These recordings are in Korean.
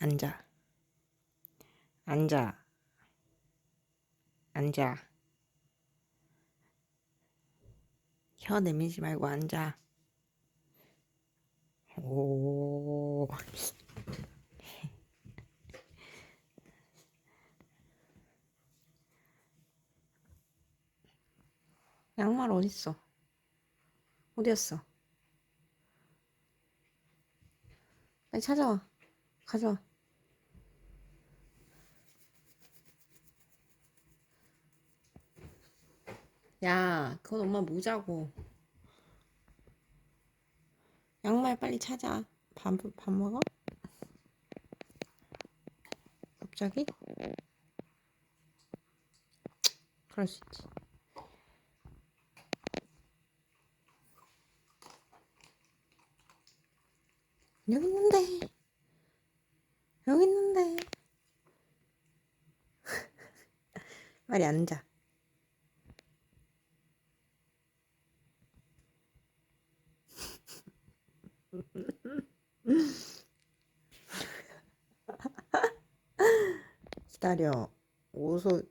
앉아, 앉아, 앉아. 혀 내밀지 말고 앉아. 오. 양말 어딨어? 어디였어? 빨리 찾아와. 가져와. 야, 그건 엄마 모자고. 양말 빨리 찾아. 밥 먹어? 갑자기? 그럴 수 있지. 여기 있는데. 여기 있는데. 빨리 앉아. 기다려. 옷을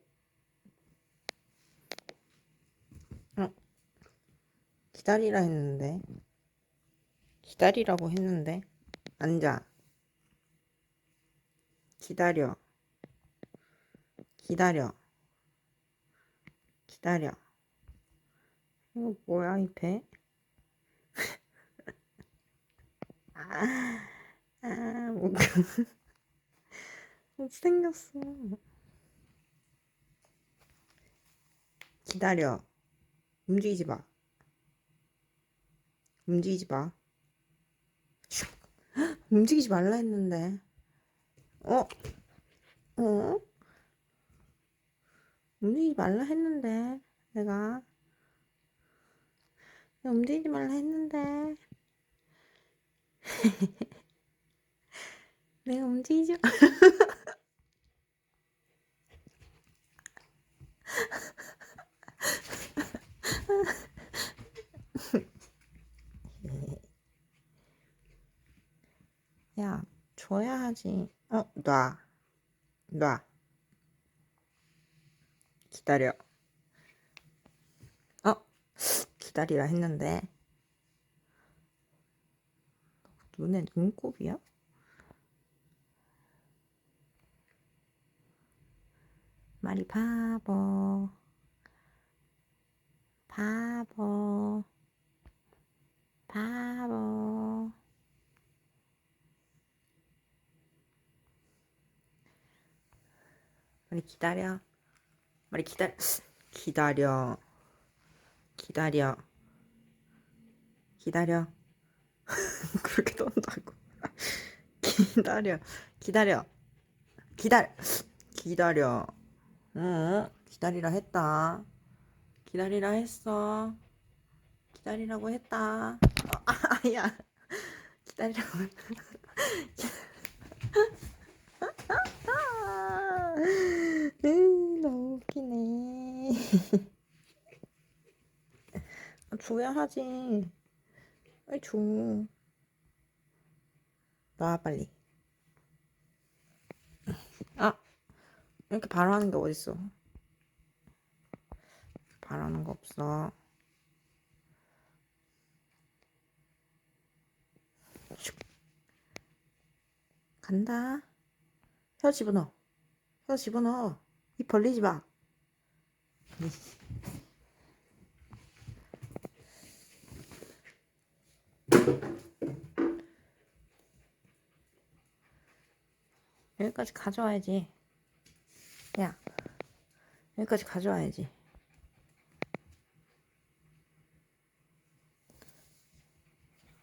기다리라 했는데. 기다리라고 했는데. 앉아. 기다려. 기다려. 기다려. 이거 뭐야, 이 배? 뭐, 생겼어. 기다려. 움직이지 마. 움직이지 마. 움직이지 말라 했는데. 어? 어? 움직이지 말라 했는데. 내가 움직이지 말라 했는데. 내가 움직이지 마. 야, 줘야 하지. 놔. 놔. 기다려. 기다리라 했는데. 눈에 눈곱이야? 말이 바보. 바보. 바보. 빨리 기다려. 빨리 기다려. 기다려. 기다려. 기다려. 그렇게 떤다고. 기다려. 기다려. 기다려. 기다려. 응? 기다리라 했다. 기다리라 했어. 기다리라고 했다. 야. 기다리라고. 너무 웃기네. 줘야 하지. 빨리 줘. 놔, 빨리. 이렇게 바로 하는 게 어딨어. 바로 하는 거 없어. 간다. 혀 집어넣어. 혀 집어넣어. 입 벌리지 마. 여기까지 가져와야지. 야, 여기까지 가져와야지.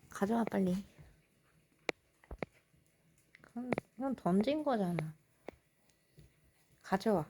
가져와, 빨리. 그건 던진 거잖아. 가져와.